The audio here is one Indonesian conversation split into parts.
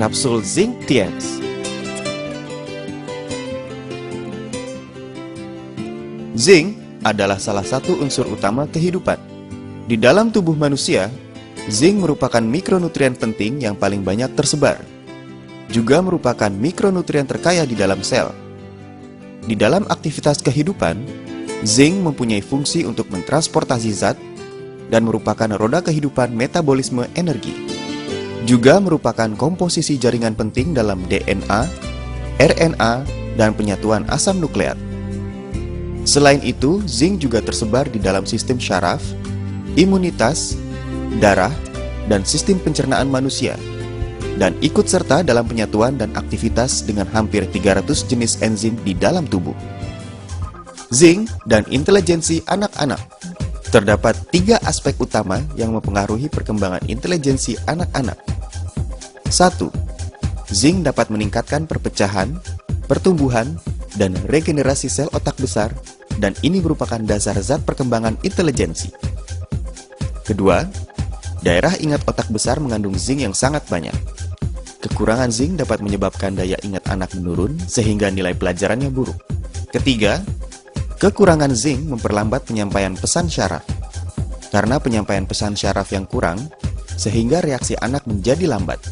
Kapsul Zinc TX. Zinc adalah salah satu unsur utama kehidupan. Di dalam tubuh manusia, zinc merupakan mikronutrien penting yang paling banyak tersebar. Juga merupakan mikronutrien terkaya di dalam sel. Di dalam aktivitas kehidupan, zinc mempunyai fungsi untuk mentransportasi zat dan merupakan roda kehidupan metabolisme energi. Juga merupakan komposisi jaringan penting dalam DNA, RNA, dan penyatuan asam nukleat. Selain itu, zinc juga tersebar di dalam sistem syaraf, imunitas, darah, dan sistem pencernaan manusia, dan ikut serta dalam penyatuan dan aktivitas dengan hampir 300 jenis enzim di dalam tubuh. Zinc dan intelijensi anak-anak. Terdapat 3 aspek utama yang mempengaruhi perkembangan intelijensi anak-anak. 1. Zinc dapat meningkatkan perpecahan, pertumbuhan, dan regenerasi sel otak besar, dan ini merupakan dasar zat perkembangan intelijensi. Kedua, daerah ingat otak besar mengandung zinc yang sangat banyak. Kekurangan zinc dapat menyebabkan daya ingat anak menurun sehingga nilai pelajarannya buruk. Ketiga, kekurangan zinc memperlambat penyampaian pesan syaraf. Karena penyampaian pesan syaraf yang kurang, sehingga reaksi anak menjadi lambat.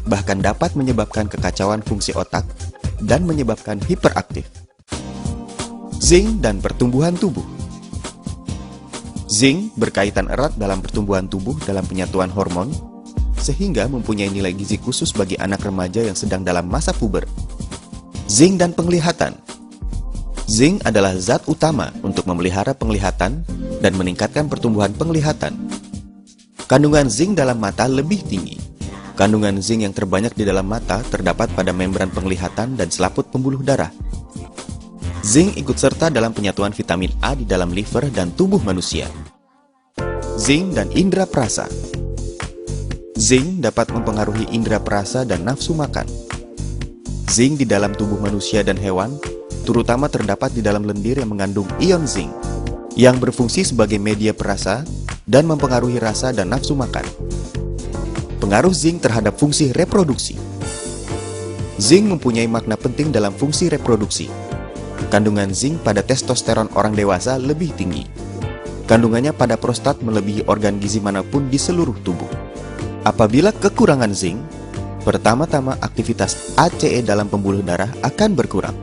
Bahkan dapat menyebabkan kekacauan fungsi otak dan menyebabkan hiperaktif. Zinc dan pertumbuhan tubuh. Zinc berkaitan erat dalam pertumbuhan tubuh dalam penyatuan hormon, sehingga mempunyai nilai gizi khusus bagi anak remaja yang sedang dalam masa puber. Zinc dan penglihatan. Zinc adalah zat utama untuk memelihara penglihatan dan meningkatkan pertumbuhan penglihatan. Kandungan zinc dalam mata lebih tinggi. Kandungan zinc yang terbanyak di dalam mata terdapat pada membran penglihatan dan selaput pembuluh darah. Zinc ikut serta dalam penyatuan vitamin A di dalam liver dan tubuh manusia. Zinc dan indera perasa. Zinc dapat mempengaruhi indera perasa dan nafsu makan. Zinc di dalam tubuh manusia dan hewan terutama terdapat di dalam lendir yang mengandung ion zinc, yang berfungsi sebagai media perasa dan mempengaruhi rasa dan nafsu makan. Pengaruh zinc terhadap fungsi reproduksi. Zinc mempunyai makna penting dalam fungsi reproduksi. Kandungan zinc pada testosteron orang dewasa lebih tinggi. Kandungannya pada prostat melebihi organ gizi manapun di seluruh tubuh. Apabila kekurangan zinc, pertama-tama aktivitas ACE dalam pembuluh darah akan berkurang.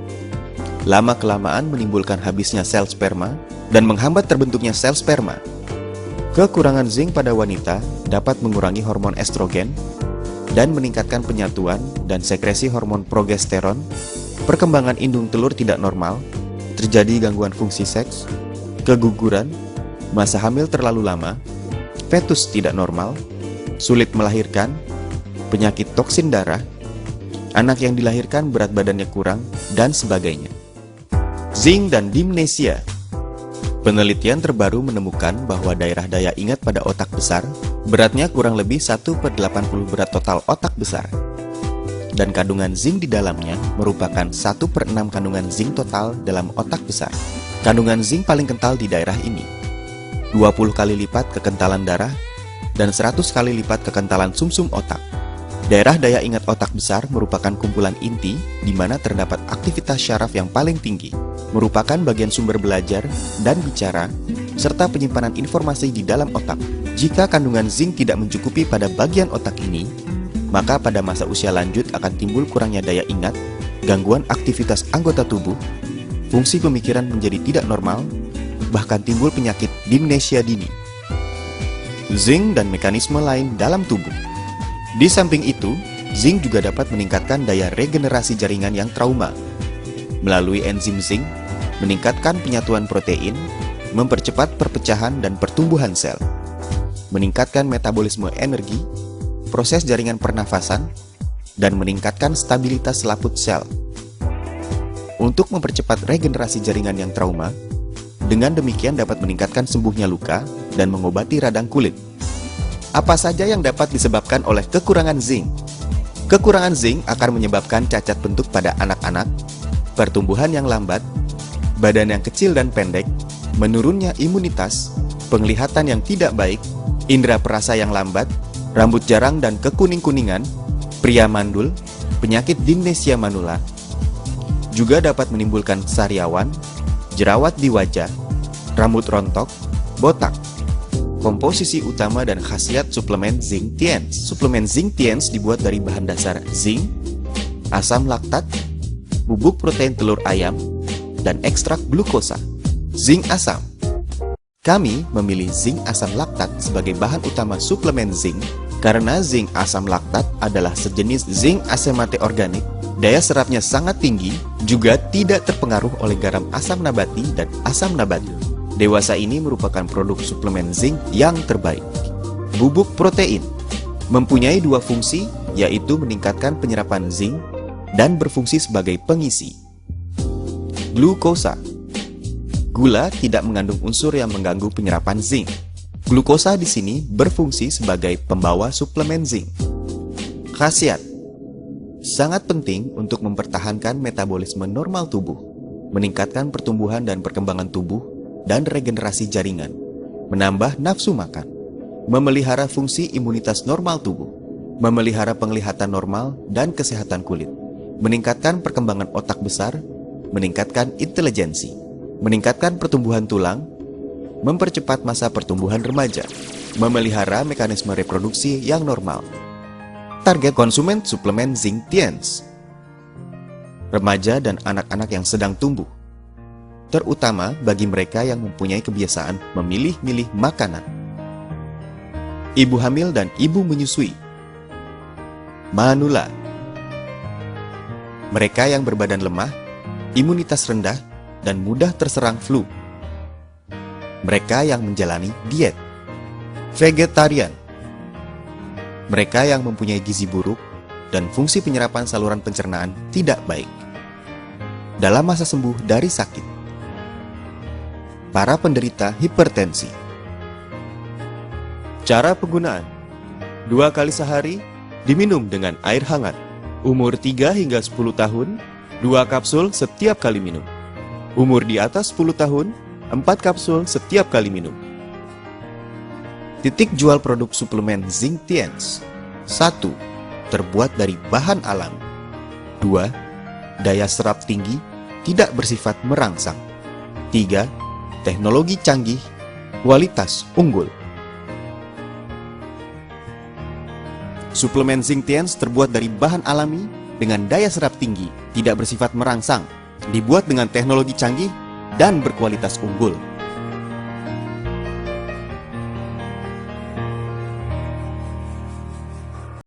Lama-kelamaan menimbulkan habisnya sel sperma dan menghambat terbentuknya sel sperma. Kekurangan zinc pada wanita dapat mengurangi hormon estrogen dan meningkatkan penyatuan dan sekresi hormon progesteron. Perkembangan indung telur tidak normal, terjadi gangguan fungsi seks, keguguran, masa hamil terlalu lama, fetus tidak normal, sulit melahirkan, penyakit toksin darah, anak yang dilahirkan berat badannya kurang, dan sebagainya. Zinc dan dimnesia. Penelitian terbaru menemukan bahwa daerah daya ingat pada otak besar beratnya kurang lebih 1/80 berat total otak besar. Dan kandungan zinc di dalamnya merupakan 1/6 kandungan zinc total dalam otak besar. Kandungan zinc paling kental di daerah ini, 20 kali lipat kekentalan darah dan 100 kali lipat kekentalan sumsum otak. Daerah daya ingat otak besar merupakan kumpulan inti di mana terdapat aktivitas syaraf yang paling tinggi, merupakan bagian sumber belajar dan bicara, serta penyimpanan informasi di dalam otak. Jika kandungan zinc tidak mencukupi pada bagian otak ini, maka pada masa usia lanjut akan timbul kurangnya daya ingat, gangguan aktivitas anggota tubuh, fungsi pemikiran menjadi tidak normal, bahkan timbul penyakit dimnesia dini. Zinc dan mekanisme lain dalam tubuh. Di samping itu, zinc juga dapat meningkatkan daya regenerasi jaringan yang trauma. Melalui enzim zinc, meningkatkan penyatuan protein, mempercepat perpecahan dan pertumbuhan sel, meningkatkan metabolisme energi, proses jaringan pernafasan, dan meningkatkan stabilitas selaput sel. Untuk mempercepat regenerasi jaringan yang trauma, dengan demikian dapat meningkatkan sembuhnya luka dan mengobati radang kulit. Apa saja yang dapat disebabkan oleh kekurangan zinc? Kekurangan zinc akan menyebabkan cacat bentuk pada anak-anak, pertumbuhan yang lambat, badan yang kecil dan pendek, menurunnya imunitas, penglihatan yang tidak baik, indera perasa yang lambat, rambut jarang dan kekuning-kuningan, pria mandul, penyakit Dymnesia manula, juga dapat menimbulkan sariawan, jerawat di wajah, rambut rontok, botak. Komposisi utama dan khasiat suplemen Zinc Tiens. Suplemen Zinc Tiens dibuat dari bahan dasar zinc, asam laktat, bubuk protein telur ayam, dan ekstrak glukosa. Zinc asam. Kami memilih zinc asam laktat sebagai bahan utama suplemen zinc karena zinc asam laktat adalah sejenis zinc asemate organik, daya serapnya sangat tinggi, juga tidak terpengaruh oleh garam asam nabati dan asam nabati. Dewasa ini merupakan produk suplemen zinc yang terbaik. Bubuk protein mempunyai dua fungsi, yaitu meningkatkan penyerapan zinc dan berfungsi sebagai pengisi. Glukosa. Gula tidak mengandung unsur yang mengganggu penyerapan zinc. Glukosa di sini berfungsi sebagai pembawa suplemen zinc. Khasiat. Sangat penting untuk mempertahankan metabolisme normal tubuh, meningkatkan pertumbuhan dan perkembangan tubuh, dan regenerasi jaringan, menambah nafsu makan, memelihara fungsi imunitas normal tubuh, memelihara penglihatan normal dan kesehatan kulit, meningkatkan perkembangan otak besar, meningkatkan intelijensi, meningkatkan pertumbuhan tulang, mempercepat masa pertumbuhan remaja, memelihara mekanisme reproduksi yang normal. Target konsumen suplemen Zinc Tiens: remaja dan anak-anak yang sedang tumbuh, terutama bagi mereka yang mempunyai kebiasaan memilih-milih makanan. Ibu hamil dan ibu menyusui. Manula. Mereka yang berbadan lemah, imunitas rendah, dan mudah terserang flu. Mereka yang menjalani diet. Vegetarian. Mereka yang mempunyai gizi buruk dan fungsi penyerapan saluran pencernaan tidak baik. Dalam masa sembuh dari sakit. Para penderita hipertensi. Cara penggunaan: 2 kali sehari, diminum dengan air hangat. Umur 3 hingga 10 tahun, 2 kapsul setiap kali minum. Umur di atas 10 tahun, 4 kapsul setiap kali minum. Titik jual produk suplemen Zinc Tiens: 1. Terbuat dari bahan alami. 2. Daya serap tinggi, tidak bersifat merangsang. 3. Teknologi canggih, kualitas unggul. Suplemen Zinc Tiens terbuat dari bahan alami dengan daya serap tinggi, tidak bersifat merangsang, dibuat dengan teknologi canggih, dan berkualitas unggul.